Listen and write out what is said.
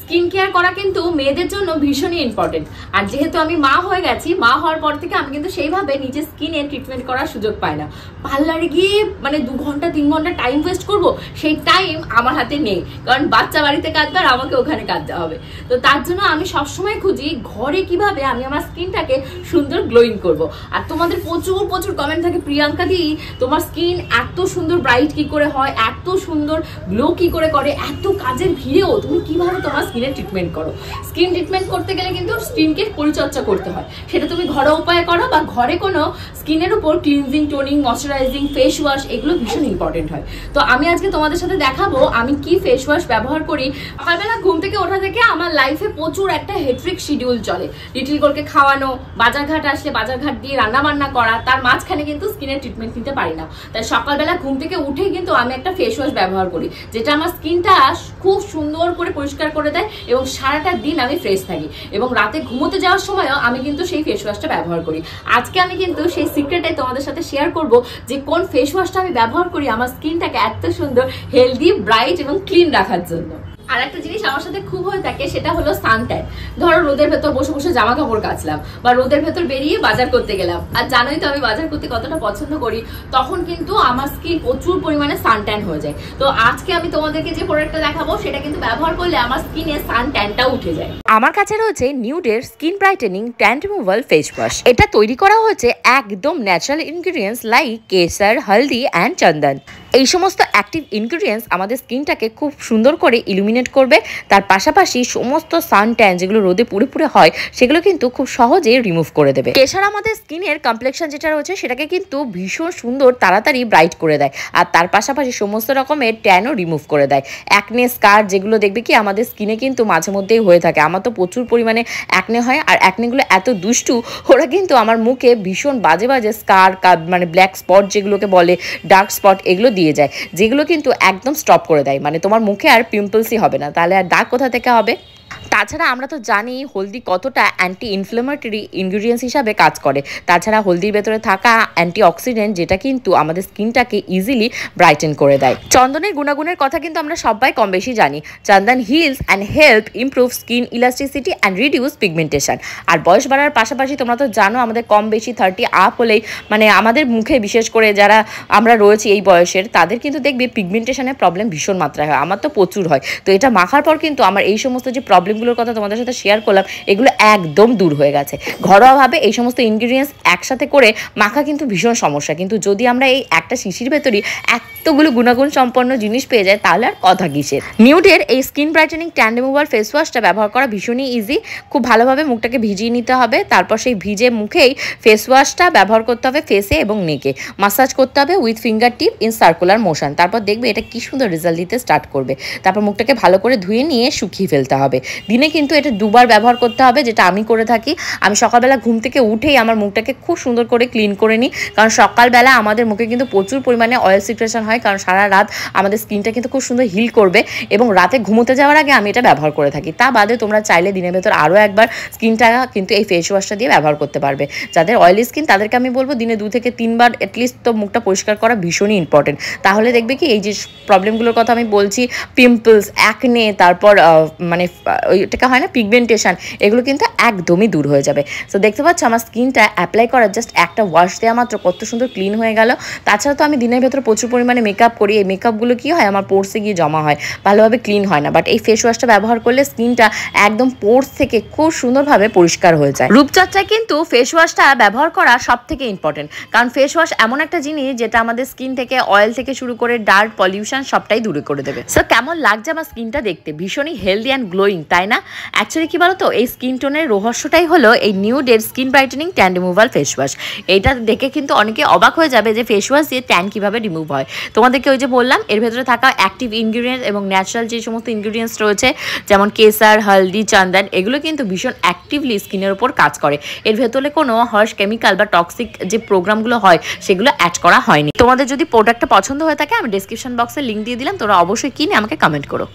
Skin care করা কিন্তু মেয়েদের জন্য ভীষণই ইম্পর্টেন্ট। আর যেহেতু আমি মা হয়ে গেছি, মা হওয়ার পর থেকে আমি কিন্তু সেইভাবে নিজের স্কিনে ট্রিটমেন্ট করার সুযোগ পাই না। পার্লারে গিয়ে মানে 2 ঘন্টা 3 ঘন্টা টাইম ওয়েস্ট করবো, সেই টাইম আমার হাতে নেই, কারণ বাচ্চা বাড়িতে কাঁদবে আর আমাকে ওখানে কাঁদতে হবে। তো তার জন্য আমি সবসময় খুঁজি ঘরে কিভাবে আমি আমার স্কিনটাকে সুন্দর গ্লোয়িং করব। আর তোমাদের প্রচুর প্রচুর কমেন্ট থাকে, প্রিয়াঙ্কা দি তোমার স্কিন এত সুন্দর ব্রাইট কি করে হয়, এত সুন্দর গ্লো কি করে করে, এত কাজের ভিড়েও তুমি কিভাবে তোমার স্কিনের ট্রিটমেন্ট করো। স্কিন ট্রিটমেন্ট করতে গেলে কিন্তু স্কিনকে পরিচর্যা করতে হয়, সেটা তুমি ঘরোয়া উপায়ে করো বা ঘরে কোনো স্কিনের উপর cleansing, toning, moisturising, face wash, এগুলো ভীষণ ইম্পর্টেন্ট হয়। তো আমি আজকে তোমাদের সাথে দেখাবো আমি কি ফেস ওয়াশ ব্যবহার করি। সকালবেলা ঘুম থেকে ওঠা থেকে আমার লাইফে প্রচুর একটা হেট্রিক শিডিউল চলে। লিটিল গোলকে খাওয়ানো, বাজারঘাট আসলে বাজারঘাট দিয়ে রান্না বান্না করা, তার মাঝখানে কিন্তু স্কিনের ট্রিটমেন্ট নিতে পারি না। তাই সকালবেলা ঘুম থেকে উঠেই কিন্তু আমি একটা ফেস ওয়াশ ব্যবহার করি, যেটা আমার স্কিনটা খুব সুন্দর করে পরিষ্কার করে দেয় এবং সারাটা দিন আমি ফ্রেশ থাকি। এবং রাতে ঘুমোতে যাওয়ার সময়ও আমি কিন্তু সেই ফেস ওয়াশটা ব্যবহার করি। আজকে আমি কিন্তু সেই সিক্রেটটাই তোমাদের সাথে শেয়ার করব যে কোন ফেস ওয়াশটা আমি ব্যবহার করি আমার স্কিনটাকে এত সুন্দর হেলদি, ব্রাইট এবং ক্লিন রাখার জন্য। আর একটা জিনিস আমার সাথে খুব হয়ে থাকে, সেটা হলো সানট্যান। ধরো রোদের ভেতর বসে বসে জামা কাপড় কাচলাম বা রোদের ভেতর বেরিয়ে বাজার করতে গেলাম, আর জানোই তো আমি বাজার করতে কতটা পছন্দ করি, তখন কিন্তু আমার স্কিন প্রচুর পরিমাণে সানট্যান হয়ে যায়। তো আজকে আমি তোমাদেরকে যে প্রোডাক্টটা দেখাবো সেটা কিন্তু ব্যবহার করলে আমার স্কিনে সানট্যানটা উঠে যায়। আমার কাছে রয়েছে নিউডের skin brightening tan removal face wash. এটা তৈরি করা হয়েছে একদম natural ingredients like kesar, haldi and chandan. এই সমস্ত অ্যাক্টিভ ইনগ্রিডিয়েন্টস আমাদের স্কিনটাকে খুব সুন্দর করে ইলুমিনেট করবে। তার পাশাপাশি সমস্ত সান ট্যান যেগুলো রোদে পুড়ে পুড়ে হয় সেগুলো কিন্তু খুব সহজে রিমুভ করে দেবে। কেশর আমাদের স্কিনের কমপ্লেকশন যেটা রয়েছে সেটাকে কিন্তু ভীষণ সুন্দর তাড়াতাড়ি ব্রাইট করে দেয়। আর তার পাশাপাশি সমস্ত রকমের ট্যানও রিমুভ করে দেয়। অ্যাকনে, স্কার যেগুলো দেখবে কি আমাদের স্কিনে কিন্তু মাঝে মধ্যেই হয়ে থাকে। আমার তো প্রচুর পরিমাণে অ্যাকনে হয়, আর অ্যাকনেগুলো এত দুষ্টু, ওরা কিন্তু আমার মুখে ভীষণ বাজে বাজে স্কার, মানে ব্ল্যাক স্পট যেগুলোকে বলে, ডার্ক স্পট, এগুলো দিয়ে যায়, যেগুলো কিন্তু একদম স্টপ করে দেয়। মানে তোমার মুখে আর পিম্পলসই হবে না, তাহলে আর দাগ কোথা থেকে হবে। তাছাড়া আমরা তো জানি হলদি কতটা অ্যান্টি ইনফ্লেমেটরি ইনগ্রিডিয়েন্টস হিসাবে কাজ করে। তাছাড়া হলদির ভেতরে থাকা অ্যান্টি অক্সিডেন্ট যেটা কিন্তু আমাদের স্কিনটাকে ইজিলি ব্রাইটেন করে দেয়। চন্দনের গুণাগুণের কথা কিন্তু আমরা সবাই কম বেশি জানি। Chandan heals and help improve skin elasticity and reduce pigmentation. আর বয়স বাড়ার পাশাপাশি তোমরা তো জানো আমাদের কম বেশি 30 আপ হলেই, মানে আমাদের মুখে বিশেষ করে যারা আমরা রয়েছি এই বয়সের, তাদের কিন্তু দেখবে পিগমেন্টেশনের প্রবলেম ভীষণ মাত্রায় হয়। আমার তো প্রচুর হয়। তো এটা মাখার পর কিন্তু আমার এই সমস্ত যে প্রবলেমগুলোর কথা তোমাদের সাথে শেয়ার করলাম, এগুলো একদম দূর হয়ে গেছে। ঘরোয়াভাবে এই সমস্ত ইনগ্রিডিয়েন্টস একসাথে করে মাখা কিন্তু ভীষণ সমস্যা, কিন্তু যদি আমরা এই একটা শিশির ভেতরই এতগুলো গুণাগুণ সম্পন্ন জিনিস পেয়ে যাই তাহলে আর কথা কিসের। নিউডের এই skin brightening tan removal face ওয়াশটা ব্যবহার করা ভীষণই ইজি। খুব ভালোভাবে মুখটাকে ভিজিয়ে নিতে হবে, তারপর সেই ভিজে মুখেই ফেস ওয়াশটা ব্যবহার করতে হবে ফেসে এবং নেকে। মাসাজ করতে হবে with finger tip in circular motion. তারপর দেখবে এটা কি সুন্দর রেজাল্ট দিতে স্টার্ট করবে। তারপর মুখটাকে ভালো করে ধুয়ে নিয়ে শুকিয়ে ফেলতে হবে। দিনে কিন্তু এটা 2 বার ব্যবহার করতে হবে, যেটা আমি করে থাকি। আমি সকালবেলা ঘুম থেকে উঠেই আমার মুখটাকে খুব সুন্দর করে ক্লিন করে নিই, কারণ সকালবেলা আমাদের মুখে কিন্তু প্রচুর পরিমাণে অয়েল সিক্রেশন হয়, কারণ সারা রাত আমাদের স্কিনটা কিন্তু খুব সুন্দর হিল করবে। এবং রাতে ঘুমোতে যাওয়ার আগে আমি এটা ব্যবহার করে থাকি। তা বাদে তোমরা চাইলে দিনের ভেতর আরও একবার স্কিনটা কিন্তু এই ফেস ওয়াশটা দিয়ে ব্যবহার করতে পারবে। যাদের অয়েলি স্কিন তাদেরকে আমি বলবো দিনে 2 থেকে 3 বার অ্যাটলিস্ট তো মুখটা পরিষ্কার করা ভীষণই ইম্পর্টেন্ট। তাহলে দেখবে কি এই যে প্রবলেমগুলোর কথা আমি বলছি, পিম্পলস, অ্যাকনে, তারপর মানে ওইটাকে হয় না পিগমেন্টেশন, এগুলো কিন্তু একদমই দূর হয়ে যাবে। তো দেখতে পাচ্ছ আমার স্কিনটা অ্যাপ্লাই করার জাস্ট একটা ওয়াশ দেওয়া মাত্র কত সুন্দর ক্লিন হয়ে গেল। তাছাড়া তো আমি দিনের ভেতরে প্রচুর পরিমাণে মেকআপ করি, এই মেকআপগুলো কী হয় আমার পোর্সে গিয়ে জমা হয়, ভালোভাবে ক্লিন হয় না। বাট এই ফেস ওয়াশটা ব্যবহার করলে স্কিনটা একদম পোর্স থেকে খুব সুন্দরভাবে পরিষ্কার হয়ে যায়। রূপচর্চায় কিন্তু ফেস ওয়াশটা ব্যবহার করা সব থেকে ইম্পর্টেন্ট, কারণ ফেস ওয়াশ এমন একটা জিনিস যেটা আমাদের স্কিন থেকে অয়েল থেকে শুরু করে ডার্ট, পলিউশন সবটাই দূরে করে দেবে। সো কেমন লাগছে আমার স্কিনটা দেখতে? ভীষণই হেলদি অ্যান্ড গ্লোয়িং, তাই না? অ্যাকচুয়ালি কি বলতো, এই স্কিন টোনের রহস্যটাই হলো এই নিউডের skin brightening tan removal face wash. এইটা দেখে কিন্তু অনেকে অবাক হয়ে যাবে যে ফেস ওয়াশ দিয়ে ট্যান কিভাবে রিমুভ হয়। তোমাদেরকে ওই যে বললাম এর ভেতরে থাকা অ্যাক্টিভ ইনগ্রিডিয়েন্টস এবং ন্যাচারাল যে সমস্ত ইনগ্রিডিয়েন্টস রয়েছে যেমন কেসার, হলদি, চন্দন, এগুলো কিন্তু ভীষণ অ্যাক্টিভলি স্কিনের উপর কাজ করে। এর ভেতরে কোনো হার্শ কেমিক্যাল বা টক্সিক যে প্রোগ্রামগুলো হয় সেগুলো অ্যাড করা হয়নি। তোমাদের যদি প্রোডাক্টটা পছন্দ হয়ে থাকে আমি ডেসক্রিপশন বক্সে লিঙ্ক দিয়ে দিলাম, তোমরা অবশ্যই কিনে আমাকে কমেন্ট করো।